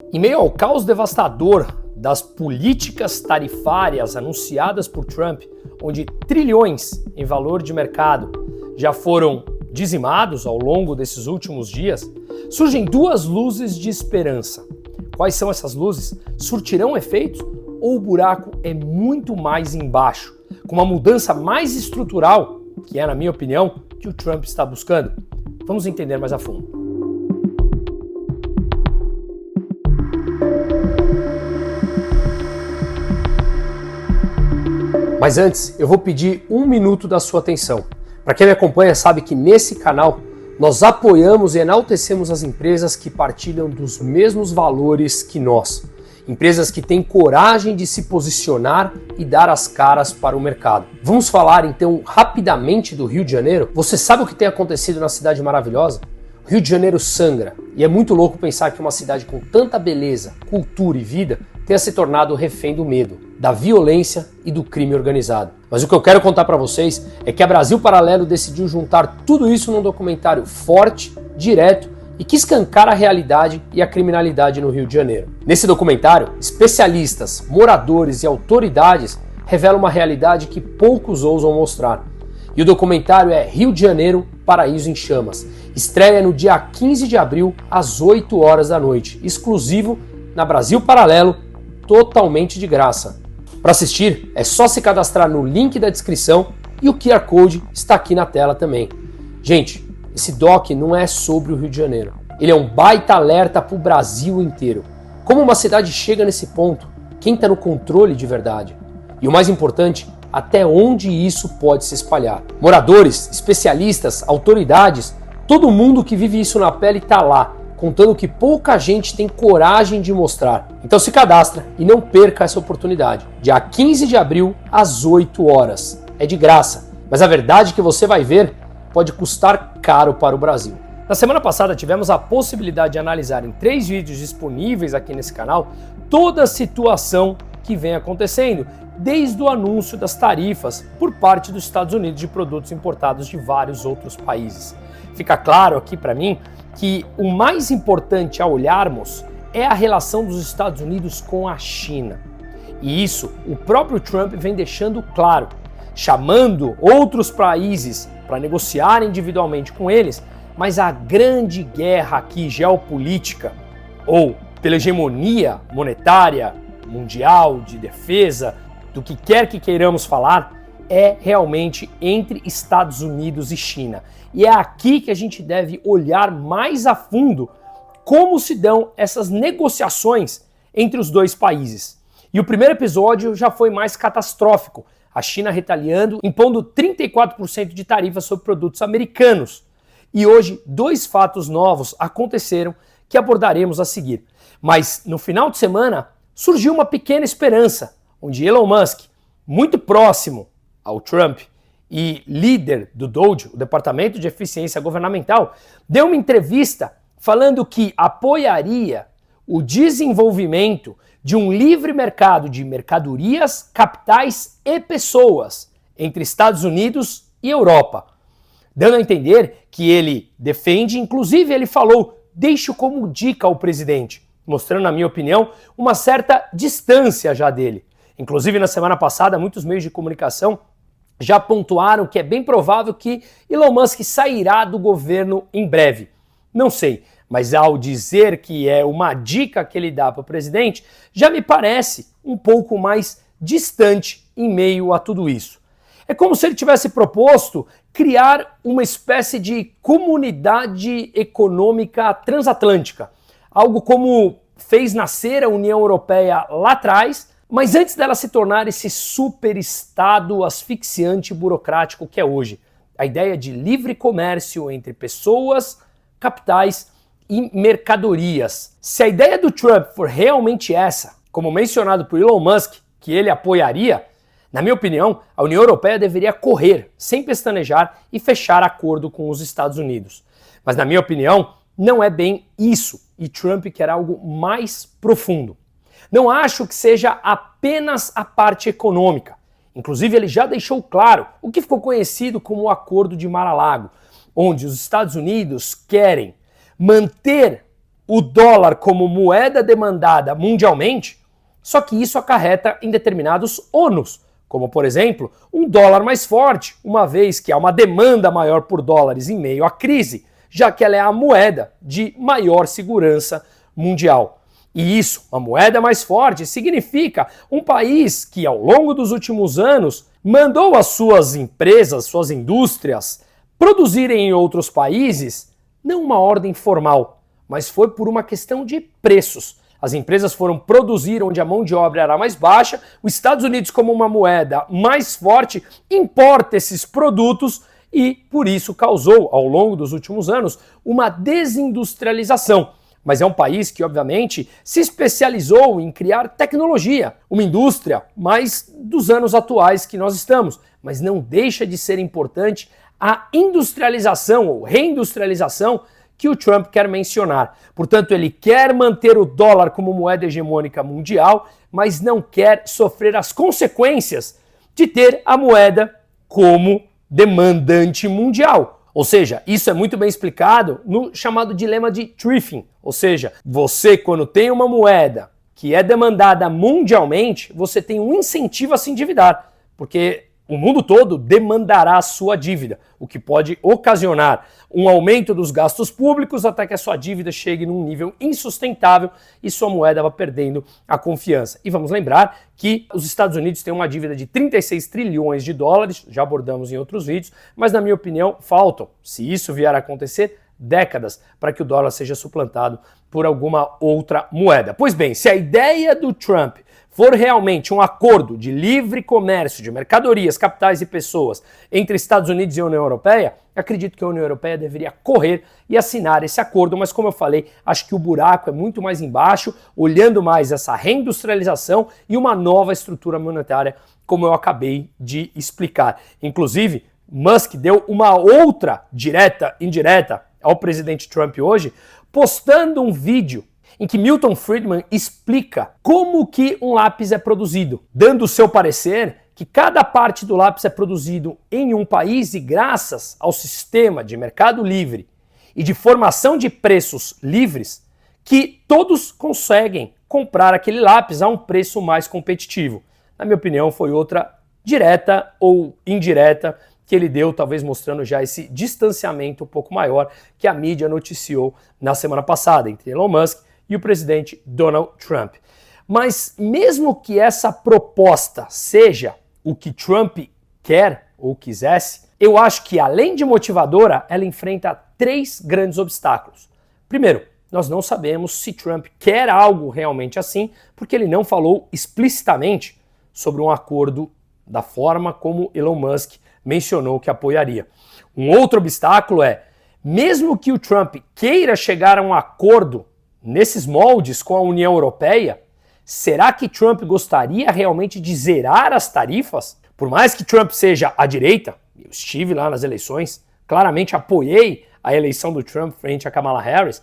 Em meio ao caos devastador das políticas tarifárias anunciadas por Trump, onde trilhões em valor de mercado já foram dizimados ao longo desses últimos dias, surgem duas luzes de esperança. Quais são essas luzes? Surtirão efeitos ou o buraco é muito mais embaixo, com uma mudança mais estrutural, que é, na minha opinião, que o Trump está buscando? Vamos entender mais a fundo. Mas antes, eu vou pedir 1 minuto da sua atenção. Para quem me acompanha sabe que nesse canal nós apoiamos e enaltecemos as empresas que partilham dos mesmos valores que nós. Empresas que têm coragem de se posicionar e dar as caras para o mercado. Vamos falar então rapidamente do Rio de Janeiro? Você sabe o que tem acontecido na cidade maravilhosa? O Rio de Janeiro sangra e é muito louco pensar que uma cidade com tanta beleza, cultura e vida tenha se tornado refém do medo, da violência e do crime organizado. Mas o que eu quero contar para vocês é que a Brasil Paralelo decidiu juntar tudo isso num documentário forte, direto e que escancara a realidade e a criminalidade no Rio de Janeiro. Nesse documentário, especialistas, moradores e autoridades revelam uma realidade que poucos ousam mostrar. E o documentário é Rio de Janeiro, Paraíso em Chamas. Estreia no dia 15 de abril, às 8 horas da noite, exclusivo na Brasil Paralelo, totalmente de graça. Para assistir, é só se cadastrar no link da descrição e o QR Code está aqui na tela também. Gente, esse doc não é sobre o Rio de Janeiro. Ele é um baita alerta para o Brasil inteiro. Como uma cidade chega nesse ponto? Quem está no controle de verdade? E o mais importante, até onde isso pode se espalhar? Moradores, especialistas, autoridades, todo mundo que vive isso na pele está lá, contando que pouca gente tem coragem de mostrar. Então se cadastra e não perca essa oportunidade. Dia 15 de abril, às 8 horas. É de graça, mas a verdade que você vai ver pode custar caro para o Brasil. Na semana passada tivemos a possibilidade de analisar em 3 vídeos disponíveis aqui nesse canal toda a situação que vem acontecendo, desde o anúncio das tarifas por parte dos Estados Unidos de produtos importados de vários outros países. Fica claro aqui para mim que o mais importante a olharmos é a relação dos Estados Unidos com a China. E isso o próprio Trump vem deixando claro, chamando outros países para negociar individualmente com eles, mas a grande guerra aqui geopolítica, ou pela hegemonia monetária, mundial, de defesa, do que quer que queiramos falar, é realmente entre Estados Unidos e China. E é aqui que a gente deve olhar mais a fundo como se dão essas negociações entre os dois países. E o primeiro episódio já foi mais catastrófico. A China retaliando, impondo 34% de tarifas sobre produtos americanos. E hoje, 2 fatos novos aconteceram que abordaremos a seguir. Mas no final de semana, surgiu uma pequena esperança, onde Elon Musk, muito próximo ao Trump e líder do DOGE, o Departamento de Eficiência Governamental, deu uma entrevista falando que apoiaria o desenvolvimento de um livre mercado de mercadorias, capitais e pessoas entre Estados Unidos e Europa, dando a entender que ele defende, inclusive ele falou, deixo como dica ao presidente, mostrando, na minha opinião, uma certa distância já dele. Inclusive, na semana passada, muitos meios de comunicação já pontuaram que é bem provável que Elon Musk sairá do governo em breve. Não sei, mas ao dizer que é uma dica que ele dá para o presidente, já me parece um pouco mais distante em meio a tudo isso. É como se ele tivesse proposto criar uma espécie de comunidade econômica transatlântica, algo como fez nascer a União Europeia lá atrás, mas antes dela se tornar esse superestado asfixiante e burocrático que é hoje. A ideia de livre comércio entre pessoas, capitais e mercadorias. Se a ideia do Trump for realmente essa, como mencionado por Elon Musk, que ele apoiaria, na minha opinião, a União Europeia deveria correr, sem pestanejar e fechar acordo com os Estados Unidos. Mas na minha opinião, não é bem isso, e Trump quer algo mais profundo. Não acho que seja apenas a parte econômica. Inclusive, ele já deixou claro o que ficou conhecido como o Acordo de Mar-a-Lago, onde os Estados Unidos querem manter o dólar como moeda demandada mundialmente, só que isso acarreta em determinados ônus, como, por exemplo, um dólar mais forte, uma vez que há uma demanda maior por dólares em meio à crise, já que ela é a moeda de maior segurança mundial. E isso, uma moeda mais forte, significa um país que, ao longo dos últimos anos, mandou as suas empresas, suas indústrias, produzirem em outros países, não uma ordem formal, mas foi por uma questão de preços. As empresas foram produzir onde a mão de obra era mais baixa, os Estados Unidos, como uma moeda mais forte, importa esses produtos e, por isso, causou, ao longo dos últimos anos, uma desindustrialização. Mas é um país que, obviamente, se especializou em criar tecnologia, uma indústria mais dos anos atuais que nós estamos. Mas não deixa de ser importante a industrialização ou reindustrialização que o Trump quer mencionar. Portanto, ele quer manter o dólar como moeda hegemônica mundial, mas não quer sofrer as consequências de ter a moeda como demandante mundial. Ou seja, isso é muito bem explicado no chamado dilema de thrifting. Ou seja, você, quando tem uma moeda que é demandada mundialmente, você tem um incentivo a se endividar, porque o mundo todo demandará a sua dívida, o que pode ocasionar um aumento dos gastos públicos até que a sua dívida chegue num nível insustentável e sua moeda vá perdendo a confiança. E vamos lembrar que os Estados Unidos têm uma dívida de 36 trilhões de dólares, já abordamos em outros vídeos, mas na minha opinião faltam, se isso vier a acontecer, décadas para que o dólar seja suplantado por alguma outra moeda. Pois bem, se a ideia do Trump for realmente um acordo de livre comércio de mercadorias, capitais e pessoas entre Estados Unidos e a União Europeia, acredito que a União Europeia deveria correr e assinar esse acordo, mas como eu falei, acho que o buraco é muito mais embaixo, olhando mais essa reindustrialização e uma nova estrutura monetária, como eu acabei de explicar. Inclusive, Musk deu uma outra direta, indireta ao presidente Trump hoje, postando um vídeo em que Milton Friedman explica como que um lápis é produzido, dando o seu parecer que cada parte do lápis é produzido em um país e graças ao sistema de mercado livre e de formação de preços livres, que todos conseguem comprar aquele lápis a um preço mais competitivo. Na minha opinião, foi outra direta ou indireta que ele deu, talvez mostrando já esse distanciamento um pouco maior que a mídia noticiou na semana passada entre Elon Musk e o presidente Donald Trump. Mas mesmo que essa proposta seja o que Trump quer ou quisesse, eu acho que além de motivadora, ela enfrenta 3 grandes obstáculos. Primeiro, nós não sabemos se Trump quer algo realmente assim, porque ele não falou explicitamente sobre um acordo da forma como Elon Musk mencionou que apoiaria. Um outro obstáculo é, mesmo que o Trump queira chegar a um acordo nesses moldes com a União Europeia, será que Trump gostaria realmente de zerar as tarifas? Por mais que Trump seja à direita, eu estive lá nas eleições, claramente apoiei a eleição do Trump frente a Kamala Harris,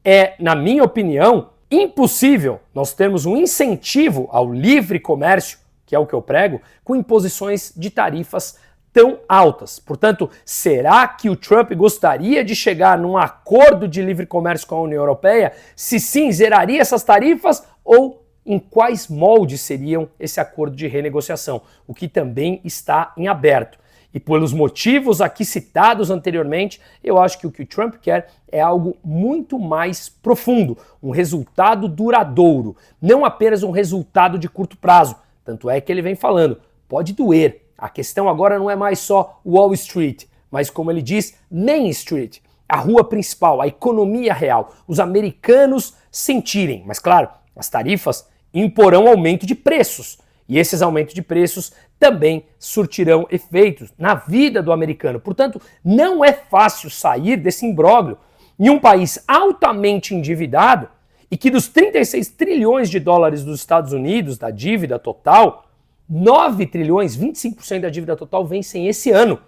é, na minha opinião, impossível nós termos um incentivo ao livre comércio, que é o que eu prego, com imposições de tarifas tão altas. Portanto, será que o Trump gostaria de chegar num acordo de livre comércio com a União Europeia? Se sim, zeraria essas tarifas ou em quais moldes seriam esse acordo de renegociação? O que também está em aberto. E pelos motivos aqui citados anteriormente, eu acho que o Trump quer é algo muito mais profundo, um resultado duradouro, não apenas um resultado de curto prazo. Tanto é que ele vem falando, pode doer. A questão agora não é mais só Wall Street, mas como ele diz, Main Street, a rua principal, a economia real, os americanos sentirem. Mas claro, as tarifas imporão aumento de preços e esses aumentos de preços também surtirão efeitos na vida do americano. Portanto, não é fácil sair desse imbróglio em um país altamente endividado e que dos 36 trilhões de dólares dos Estados Unidos, da dívida total, 9 trilhões, 25% da dívida total vencem esse ano.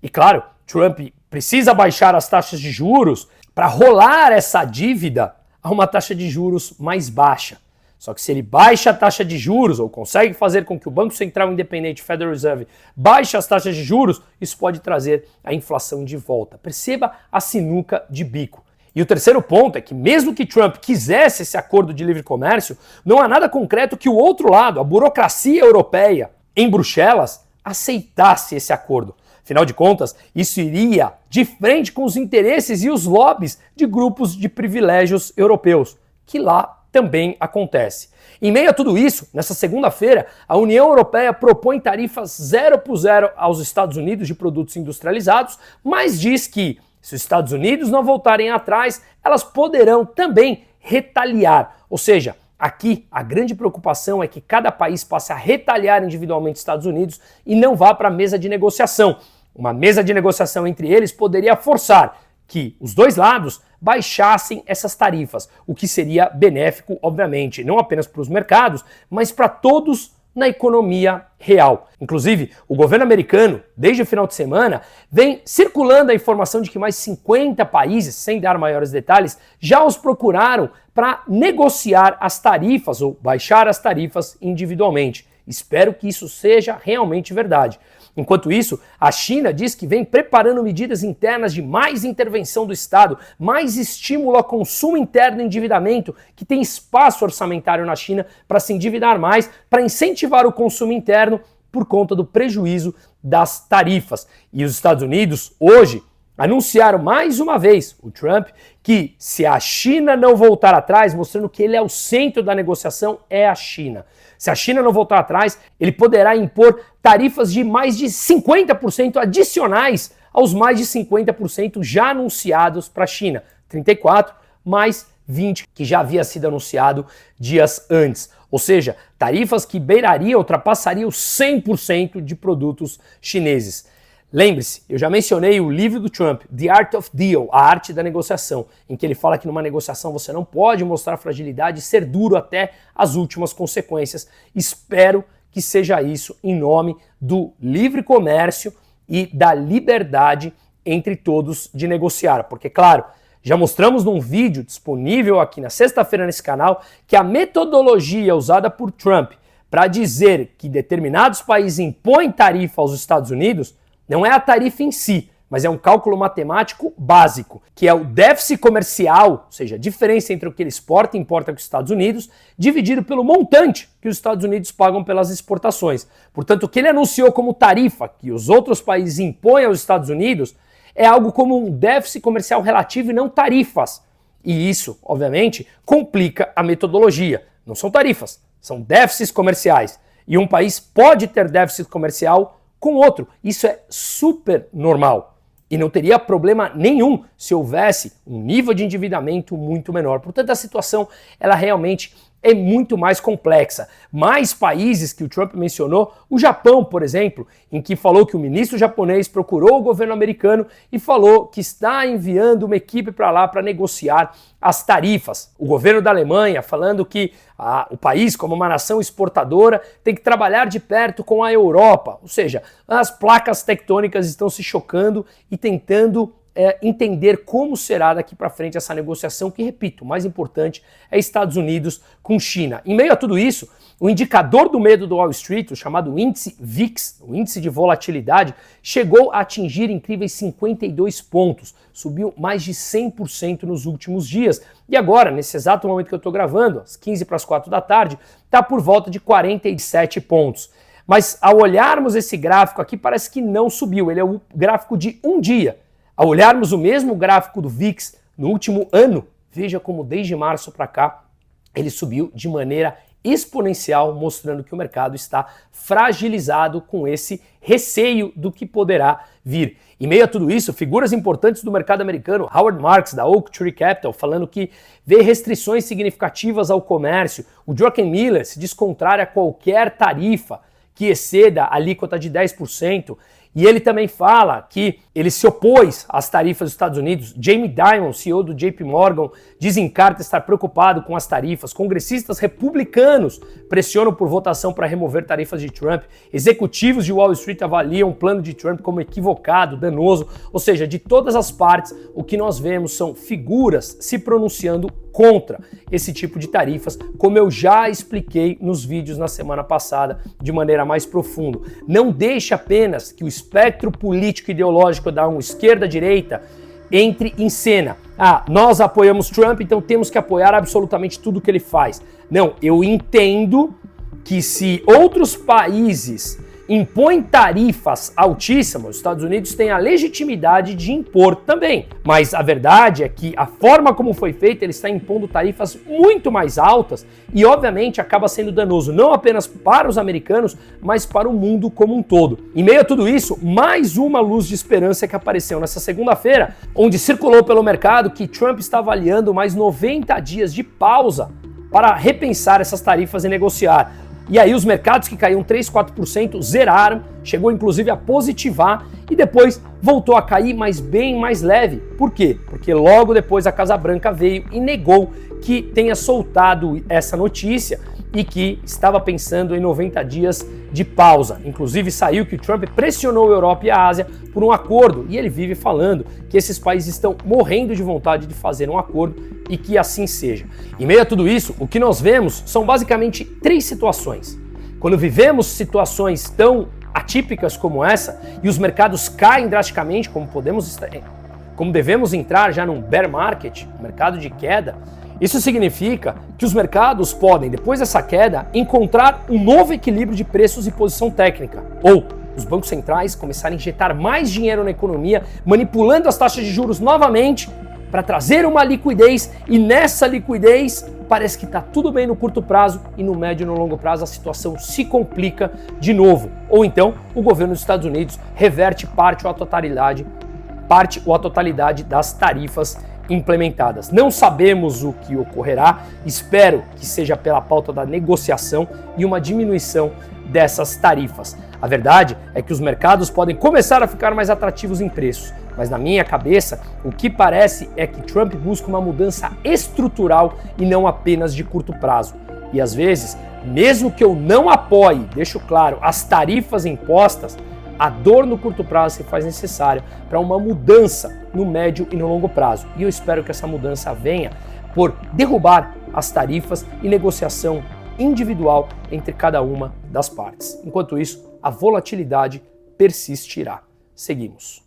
E claro, Trump precisa baixar as taxas de juros para rolar essa dívida a uma taxa de juros mais baixa. Só que se ele baixa a taxa de juros ou consegue fazer com que o Banco Central Independente, Federal Reserve, baixe as taxas de juros, isso pode trazer a inflação de volta. Perceba a sinuca de bico. E o terceiro ponto é que mesmo que Trump quisesse esse acordo de livre comércio, não há nada concreto que o outro lado, a burocracia europeia em Bruxelas, aceitasse esse acordo. Afinal de contas, isso iria de frente com os interesses e os lobbies de grupos de privilégios europeus, que lá também acontece. Em meio a tudo isso, nessa segunda-feira, a União Europeia propõe tarifas 0% aos Estados Unidos de produtos industrializados, mas diz que, se os Estados Unidos não voltarem atrás, elas poderão também retaliar. Ou seja, aqui a grande preocupação é que cada país passe a retaliar individualmente os Estados Unidos e não vá para a mesa de negociação. Uma mesa de negociação entre eles poderia forçar que os dois lados baixassem essas tarifas, o que seria benéfico, obviamente, não apenas para os mercados, mas para todos na economia real. Inclusive, o governo americano, desde o final de semana, vem circulando a informação de que mais 50 países, sem dar maiores detalhes, já os procuraram para negociar as tarifas ou baixar as tarifas individualmente. Espero que isso seja realmente verdade. Enquanto isso, a China diz que vem preparando medidas internas de mais intervenção do Estado, mais estímulo ao consumo interno e endividamento, que tem espaço orçamentário na China para se endividar mais, para incentivar o consumo interno por conta do prejuízo das tarifas. E os Estados Unidos, hoje, anunciaram mais uma vez, o Trump, que se a China não voltar atrás, mostrando que ele é o centro da negociação, é a China. Se a China não voltar atrás, ele poderá impor tarifas de mais de 50% adicionais aos mais de 50% já anunciados para a China. 34 mais 20 que já havia sido anunciado dias antes. Ou seja, tarifas que beirariam, ultrapassariam 100% de produtos chineses. Lembre-se, eu já mencionei o livro do Trump, The Art of Deal, A Arte da Negociação, em que ele fala que numa negociação você não pode mostrar fragilidade e ser duro até as últimas consequências. Espero que seja isso em nome do livre comércio e da liberdade entre todos de negociar. Porque, claro, já mostramos num vídeo disponível aqui na sexta-feira nesse canal que a metodologia usada por Trump para dizer que determinados países impõem tarifa aos Estados Unidos não é a tarifa em si, mas é um cálculo matemático básico, que é o déficit comercial, ou seja, a diferença entre o que ele exporta e importa com os Estados Unidos, dividido pelo montante que os Estados Unidos pagam pelas exportações. Portanto, o que ele anunciou como tarifa que os outros países impõem aos Estados Unidos é algo como um déficit comercial relativo e não tarifas. E isso, obviamente, complica a metodologia. Não são tarifas, são déficits comerciais. E um país pode ter déficit comercial com outro. Isso é super normal. E não teria problema nenhum se houvesse um nível de endividamento muito menor. Portanto, a situação ela realmente é muito mais complexa. Mais países que o Trump mencionou, o Japão, por exemplo, em que falou que o ministro japonês procurou o governo americano e falou que está enviando uma equipe para lá para negociar as tarifas. O governo da Alemanha falando que o país, como uma nação exportadora, tem que trabalhar de perto com a Europa. Ou seja, as placas tectônicas estão se chocando e tentando entender como será daqui para frente essa negociação, que, repito, o mais importante é Estados Unidos com China. Em meio a tudo isso, o indicador do medo do Wall Street, o chamado índice VIX, o índice de volatilidade, chegou a atingir incríveis 52 pontos, subiu mais de 100% nos últimos dias. E agora, nesse exato momento que eu estou gravando, às 15 para as 4 da tarde, está por volta de 47 pontos. Mas ao olharmos esse gráfico aqui, parece que não subiu, ele é o gráfico de um dia. Ao olharmos o mesmo gráfico do VIX no último ano, veja como desde março para cá ele subiu de maneira exponencial, mostrando que o mercado está fragilizado com esse receio do que poderá vir. Em meio a tudo isso, figuras importantes do mercado americano, Howard Marks, da Oaktree Capital, falando que vê restrições significativas ao comércio. O Druckenmiller se diz contrário a qualquer tarifa que exceda a alíquota de 10%. E ele também fala que ele se opôs às tarifas dos Estados Unidos. Jamie Dimon, CEO do JP Morgan, diz em carta estar preocupado com as tarifas. Congressistas republicanos pressionam por votação para remover tarifas de Trump. Executivos de Wall Street avaliam o plano de Trump como equivocado, danoso. Ou seja, de todas as partes, o que nós vemos são figuras se pronunciando contra esse tipo de tarifas, como eu já expliquei nos vídeos na semana passada de maneira mais profunda. Não deixe apenas que o espectro político e ideológico da esquerda-direita entre em cena. Ah, nós apoiamos Trump, então temos que apoiar absolutamente tudo que ele faz. Não, eu entendo que se outros países impõem tarifas altíssimas, os Estados Unidos têm a legitimidade de impor também. Mas a verdade é que a forma como foi feita, ele está impondo tarifas muito mais altas e, obviamente, acaba sendo danoso não apenas para os americanos, mas para o mundo como um todo. Em meio a tudo isso, mais uma luz de esperança que apareceu nessa segunda-feira, onde circulou pelo mercado que Trump está avaliando mais 90 dias de pausa para repensar essas tarifas e negociar. E aí os mercados que caíam 3, 4% zeraram, chegou inclusive a positivar e depois voltou a cair, mas bem mais leve. Por quê? Porque logo depois a Casa Branca veio e negou que tenha soltado essa notícia e que estava pensando em 90 dias de pausa. Inclusive saiu que Trump pressionou a Europa e a Ásia por um acordo e ele vive falando que esses países estão morrendo de vontade de fazer um acordo e que assim seja. Em meio a tudo isso, o que nós vemos são basicamente 3 situações. Quando vivemos situações tão atípicas como essa e os mercados caem drasticamente, como devemos entrar já num bear market, mercado de queda, isso significa que os mercados podem, depois dessa queda, encontrar um novo equilíbrio de preços e posição técnica. Ou os bancos centrais começarem a injetar mais dinheiro na economia, manipulando as taxas de juros novamente para trazer uma liquidez, e nessa liquidez parece que está tudo bem no curto prazo e no médio e no longo prazo a situação se complica de novo. Ou então o governo dos Estados Unidos reverte parte ou a totalidade das tarifas implementadas. Não sabemos o que ocorrerá, espero que seja pela pauta da negociação e uma diminuição dessas tarifas. A verdade é que os mercados podem começar a ficar mais atrativos em preços, mas na minha cabeça, o que parece é que Trump busca uma mudança estrutural e não apenas de curto prazo. E às vezes, mesmo que eu não apoie, deixo claro, as tarifas impostas, a dor no curto prazo se faz necessária para uma mudança no médio e no longo prazo. E eu espero que essa mudança venha por derrubar as tarifas e negociação individual entre cada uma das partes. Enquanto isso, a volatilidade persistirá. Seguimos.